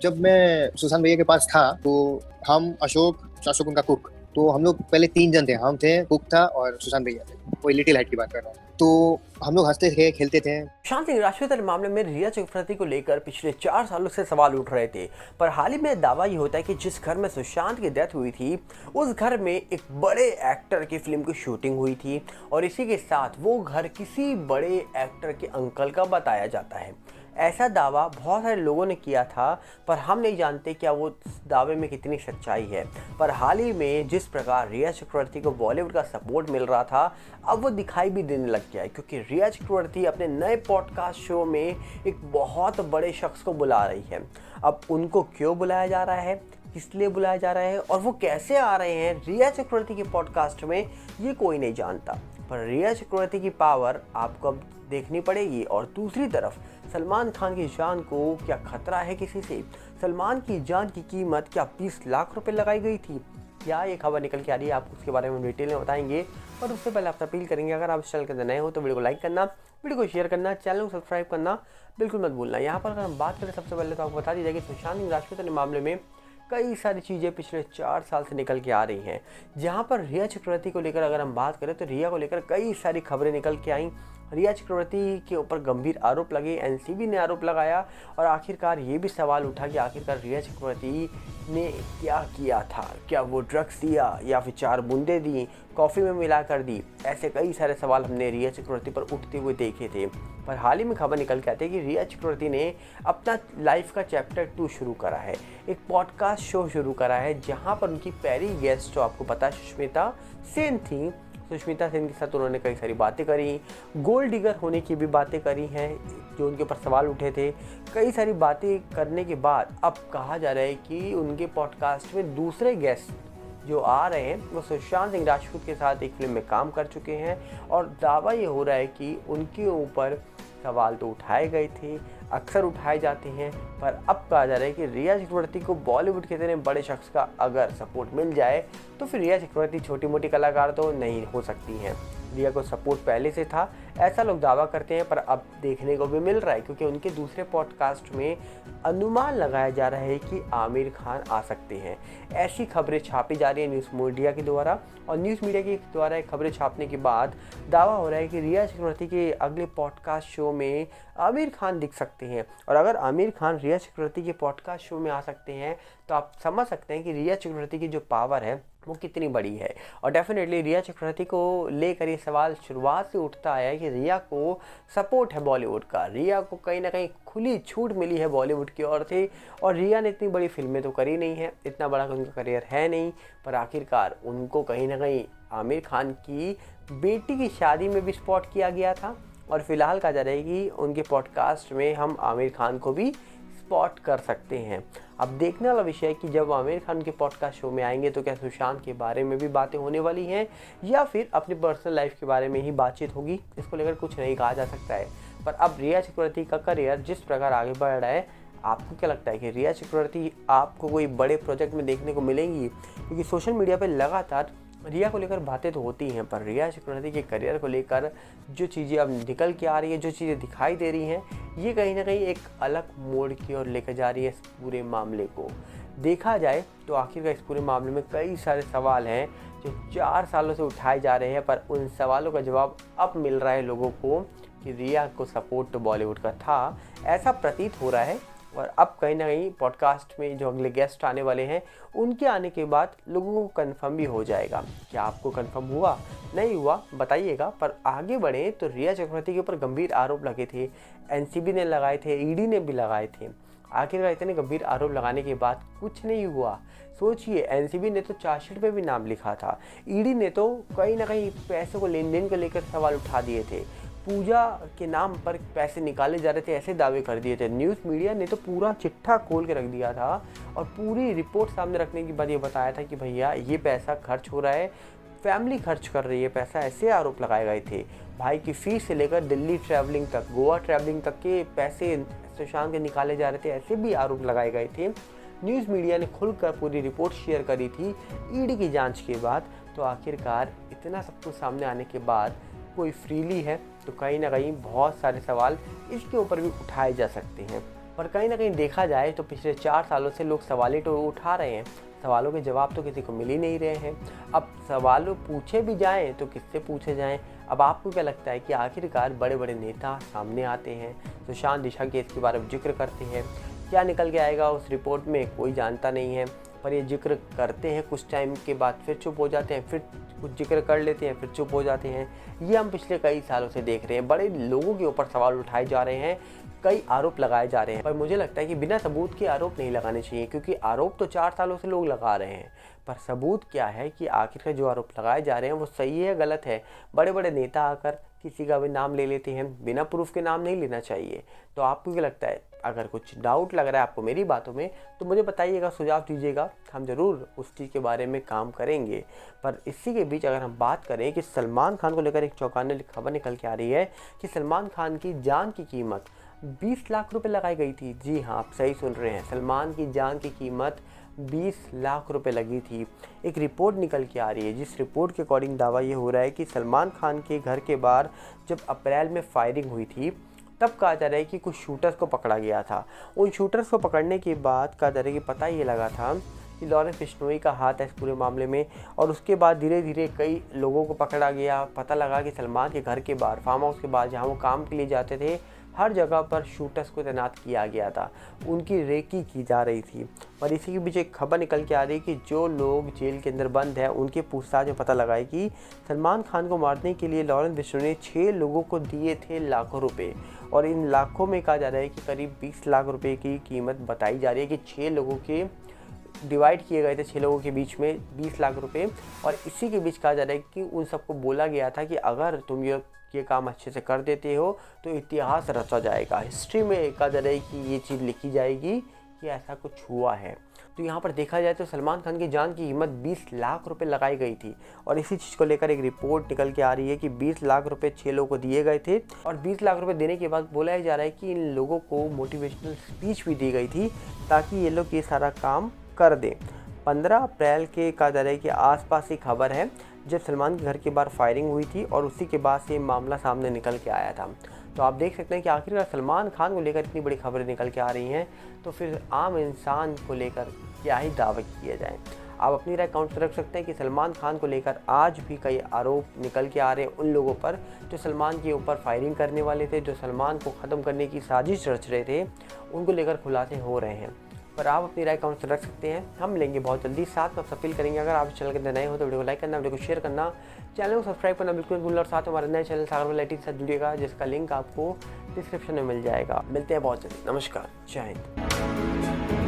जब मैं सुशांत भैया के पास था तो हम अशोक उनका कुक, तो हम लोग पहले 3 जन थे। हम थे, कुक था और सुशांत भैया थे। वही लिटिल हाइट की बात कर रहा हूँ। तो हम लोग हँसते थे, खेलते थे। सुशांत सिंह राजपूत मामले में रिया चक्रवर्ती को लेकर पिछले 4 सालों से सवाल उठ रहे थे। पर हाल ही में दावा ये होता है कि जिस घर में सुशांत की डेथ हुई थी उस घर में एक बड़े एक्टर की फिल्म की शूटिंग हुई थी और इसी के साथ वो घर किसी बड़े एक्टर के अंकल का बताया जाता है। ऐसा दावा बहुत सारे लोगों ने किया था, पर हम नहीं जानते क्या वो दावे में कितनी सच्चाई है। पर हाल ही में जिस प्रकार रिया चक्रवर्ती को बॉलीवुड का सपोर्ट मिल रहा था, अब वो दिखाई भी देने लग गया है, क्योंकि रिया चक्रवर्ती अपने नए पॉडकास्ट शो में एक बहुत बड़े शख्स को बुला रही है। अब उनको क्यों बुलाया जा रहा है, किस लिए बुलाया जा रहा है और वो कैसे आ रहे हैं रिया चक्रवर्ती के पॉडकास्ट में, ये कोई नहीं जानता। पर रिया चक्रवर्ती की पावर आपको अब देखनी पड़ेगी। और दूसरी तरफ सलमान खान की जान को क्या खतरा है किसी से? सलमान की जान की कीमत क्या 20 लाख रुपए लगाई गई थी? क्या ये खबर निकल के आ रही है, आपको उसके बारे में डिटेल में बताएंगे। और उससे पहले आपसे अपील करेंगे, अगर आप इस चैनल के अंदर नए हो तो वीडियो को लाइक करना, वीडियो को शेयर करना, चैनल को सब्सक्राइब करना बिल्कुल मत भूलना। यहाँ पर अगर हम बात करें सबसे पहले तो आपको बता दी जाएगी सुशांत सिंह राजपूत के मामले में कई सारी चीज़ें पिछले 4 साल से निकल के आ रही हैं। जहाँ पर रिया चक्रवर्ती को लेकर अगर हम बात करें तो रिया को लेकर कई सारी खबरें निकल के आई। रिया चक्रवर्ती के ऊपर गंभीर आरोप लगे, एनसीबी ने आरोप लगाया और आखिरकार ये भी सवाल उठा कि आखिरकार रिया चक्रवर्ती ने क्या किया था। क्या वो ड्रग्स दिया या फिर 4 बूंदें दी, कॉफ़ी में मिला कर दी? ऐसे कई सारे सवाल हमने रिया चक्रवर्ती पर उठते हुए देखे थे। पर हाल ही में खबर निकल के आती है कि रिया चक्रवर्ती ने अपना लाइफ का चैप्टर 2 शुरू करा है, एक पॉडकास्ट शो शुरू करा है, जहाँ पर उनकी पहली गेस्ट जो आपको पता है सुष्मिता सेन थी। सुष्मिता सेन के साथ उन्होंने कई सारी बातें करी, गोल्ड डिगर होने की भी बातें करी हैं जो उनके ऊपर सवाल उठे थे। कई सारी बातें करने के बाद अब कहा जा रहा है कि उनके पॉडकास्ट में दूसरे गेस्ट जो आ रहे हैं वो सुशांत सिंह राजपूत के साथ एक फिल्म में काम कर चुके हैं। और दावा ये हो रहा है कि उनके ऊपर सवाल तो उठाए गए थे, अक्सर उठाए जाते हैं, पर अब कहा जा रहा है कि रिया चक्रवर्ती को बॉलीवुड के इतने बड़े शख्स का अगर सपोर्ट मिल जाए तो फिर रिया चक्रवर्ती छोटी मोटी कलाकार तो नहीं हो सकती हैं। रिया को सपोर्ट पहले से था, ऐसा लोग दावा करते हैं, पर अब देखने को भी मिल रहा है क्योंकि उनके दूसरे पॉडकास्ट में अनुमान लगाया जा रहा है कि आमिर खान आ सकते हैं। ऐसी खबरें छापी जा रही है न्यूज़ मीडिया के द्वारा, और न्यूज़ मीडिया के द्वारा खबरें छापने के बाद दावा हो रहा है कि रिया चक्रवर्ती के अगले पॉडकास्ट शो में आमिर खान दिख सकते हैं। और अगर आमिर खान रिया चक्रवर्ती के पॉडकास्ट शो में आ सकते हैं तो आप समझ सकते हैं कि रिया चक्रवर्ती की जो पावर है वो कितनी बड़ी है। और डेफिनेटली रिया चक्रवर्ती को लेकर ये सवाल शुरुआत से उठता आया है कि रिया को सपोर्ट है बॉलीवुड का, रिया को कहीं ना कहीं खुली छूट मिली है बॉलीवुड की ओर से। और रिया ने इतनी बड़ी फिल्में तो करी नहीं है, इतना बड़ा उनका करियर है नहीं, पर आखिरकार उनको कहीं ना कहीं आमिर खान की बेटी की शादी में भी स्पॉट किया गया था। और फिलहाल कहा जा रहा है कि उनके पॉडकास्ट में हम आमिर खान को भी स्पॉट कर सकते हैं। अब देखने वाला विषय है कि जब आमिर खान के पॉडकास्ट शो में आएंगे तो क्या सुशांत के बारे में भी बातें होने वाली हैं या फिर अपनी पर्सनल लाइफ के बारे में ही बातचीत होगी, इसको लेकर कुछ नहीं कहा जा सकता है। पर अब रिया चक्रवर्ती का करियर जिस प्रकार आगे बढ़ रहा है, आपको क्या लगता है कि रिया चक्रवर्ती आपको कोई बड़े प्रोजेक्ट में देखने को मिलेंगी? क्योंकि सोशल मीडिया पर लगातार रिया को लेकर बातें तो होती हैं, पर रिया चक्रवर्ती के करियर को लेकर जो चीज़ें अब निकल के आ रही हैं, जो चीज़ें दिखाई दे रही हैं, ये कहीं ना कहीं एक अलग मोड़ की ओर लेकर जा रही है इस पूरे मामले को। देखा जाए तो आखिरकार इस पूरे मामले में कई सारे सवाल हैं जो 4 सालों से उठाए जा रहे हैं, पर उन सवालों का जवाब अब मिल रहा है लोगों को कि रिया को सपोर्ट तो बॉलीवुड का था, ऐसा प्रतीत हो रहा है। और अब कहीं ना कहीं पॉडकास्ट में जो अगले गेस्ट आने वाले हैं उनके आने के बाद लोगों को कंफर्म भी हो जाएगा। क्या आपको कंफर्म हुआ, नहीं हुआ, बताइएगा। पर आगे बढ़े तो रिया चक्रवर्ती के ऊपर गंभीर आरोप लगे थे, एनसीबी ने लगाए थे, ईडी ने भी लगाए थे। आखिरकार इतने गंभीर आरोप लगाने के बाद कुछ नहीं हुआ। सोचिए, एनसीबी ने तो चार्जशीट पे भी नाम लिखा था, ईडी ने तो कहीं ना कहीं पैसे को लेन देन को लेकर सवाल उठा दिए थे, पूजा के नाम पर पैसे निकाले जा रहे थे, ऐसे दावे कर दिए थे। न्यूज़ मीडिया ने तो पूरा चिट्ठा खोल के रख दिया था और पूरी रिपोर्ट सामने रखने के बाद ये बताया था कि भैया ये पैसा खर्च हो रहा है, फैमिली खर्च कर रही है पैसा, ऐसे आरोप लगाए गए थे। भाई की फीस से लेकर दिल्ली ट्रैवलिंग तक, गोवा ट्रैवलिंग तक के पैसे सुशांत के निकाले जा रहे थे, ऐसे भी आरोप लगाए गए थे। न्यूज़ मीडिया ने खुलकर पूरी रिपोर्ट शेयर करी थी ईडी की जांच के बाद। तो आखिरकार इतना सब कुछ सामने आने के बाद कोई फ्रीली है तो कहीं ना कहीं बहुत सारे सवाल इसके ऊपर भी उठाए जा सकते हैं। पर कहीं ना कहीं देखा जाए तो पिछले 4 सालों से लोग सवाल ही तो उठा रहे हैं, सवालों के जवाब तो किसी को मिल ही नहीं रहे हैं। अब सवाल पूछे भी जाएं तो किससे पूछे जाएं। अब आपको क्या लगता है कि आखिरकार बड़े बड़े नेता सामने आते हैं, सुशांत दिशा केस के बारे में जिक्र करते हैं, क्या निकल के आएगा उस रिपोर्ट में कोई जानता नहीं है, पर ये जिक्र करते हैं, कुछ टाइम के बाद फिर चुप हो जाते हैं, फिर कुछ जिक्र कर लेते हैं, फिर चुप हो जाते हैं। ये हम पिछले कई सालों से देख रहे हैं। बड़े लोगों के ऊपर सवाल उठाए जा रहे हैं, कई आरोप लगाए जा रहे हैं, पर मुझे लगता है कि बिना सबूत के आरोप नहीं लगाने चाहिए, क्योंकि आरोप तो 4 सालों से लोग लगा रहे हैं, पर सबूत क्या है कि आखिरकार जो आरोप लगाए जा रहे हैं वो सही है या गलत है। बड़े बड़े नेता आकर किसी का भी नाम ले लेते हैं, बिना प्रूफ के नाम नहीं लेना चाहिए। तो आपको क्या लगता है? अगर कुछ डाउट लग रहा है आपको मेरी बातों में तो मुझे बताइएगा, सुझाव दीजिएगा, हम ज़रूर उस चीज़ के बारे में काम करेंगे। पर इसी के बीच अगर हम बात करें कि सलमान खान को लेकर एक चौंकाने वाली खबर निकल के आ रही है कि सलमान खान की जान की कीमत 20 लाख रुपए लगाई गई थी। जी हाँ, आप सही सुन रहे हैं, सलमान की जान की कीमत 20 लाख रुपए लगी थी। एक रिपोर्ट निकल के आ रही है, जिस रिपोर्ट के अकॉर्डिंग दावा ये हो रहा है कि सलमान खान के घर के बाहर जब अप्रैल में फायरिंग हुई थी तब कहा जा रहा है कि कुछ शूटर्स को पकड़ा गया था। उन शूटर्स को पकड़ने के बाद कहा जा रहा है कि पता ये लगा था कि लॉरेंस बिश्नोई का हाथ है इस पूरे मामले में, और उसके बाद धीरे धीरे कई लोगों को पकड़ा गया। पता लगा कि सलमान के घर के बाहर, फार्म हाउस के बाहर जहाँ वो काम के लिए जाते थे, हर जगह पर शूटर्स को तैनात किया गया था, उनकी रेकी की जा रही थी। और इसी के बीच एक खबर निकल के आ रही है कि जो लोग जेल के अंदर बंद हैं उनके पूछताछ में पता लगा है कि सलमान खान को मारने के लिए लॉरेंस बिश्नोई ने 6 लोगों को दिए थे लाखों रुपए, और इन लाखों में कहा जा रहा है कि करीब 20 लाख रुपए की कीमत बताई जा रही है कि 6 लोगों के डिवाइड किए गए थे, 6 लोगों के बीच में 20 लाख रुपए। और इसी के बीच कहा जा रहा है कि उन सबको बोला गया था कि अगर तुम ये काम अच्छे से कर देते हो तो इतिहास रचा जाएगा, हिस्ट्री में कहा जा रहा है कि ये चीज़ लिखी जाएगी कि ऐसा कुछ हुआ है। तो यहाँ पर देखा जाए तो सलमान खान की जान की कीमत 20 लाख रुपए लगाई गई थी, और इसी चीज़ को लेकर एक रिपोर्ट निकल के आ रही है कि 20 लाख रुपए 6 लोगों को दिए गए थे, और 20 लाख रुपए देने के बाद बोला जा रहा है कि इन लोगों को मोटिवेशनल स्पीच भी दी गई थी ताकि ये लोग ये सारा काम कर दें। 15 अप्रैल के कहा जा रहा है कि आसपास की खबर है जब सलमान के घर के बाहर फायरिंग हुई थी, और उसी के बाद से मामला सामने निकल के आया था। तो आप देख सकते हैं कि आखिरकार सलमान खान को लेकर इतनी बड़ी खबरें निकल के आ रही हैं, तो फिर आम इंसान को लेकर क्या ही दावे किए जाएं। आप अपनी राय काउंट रख सकते हैं कि सलमान खान को लेकर आज भी कई आरोप निकल के आ रहे हैं उन लोगों पर जो सलमान के ऊपर फायरिंग करने वाले थे, जो सलमान को ख़त्म करने की साजिश रच रहे थे, उनको लेकर खुलासे हो रहे हैं। पर आप अपनी राय काउंट रख सकते हैं, हम लेंगे बहुत जल्दी। साथ में अपील करेंगे, अगर आप चैनल के अंदर नए हो तो वीडियो को लाइक करना, वीडियो को शेयर करना, चैनल को सब्सक्राइब करना बिल्कुल भूलना, और साथ में हमारे नए चैनल सागर वैरायटी के साथ जुड़िएगा, जिसका लिंक आपको डिस्क्रिप्शन में मिल जाएगा। मिलते हैं बहुत जल्दी। नमस्कार, जय हिंद।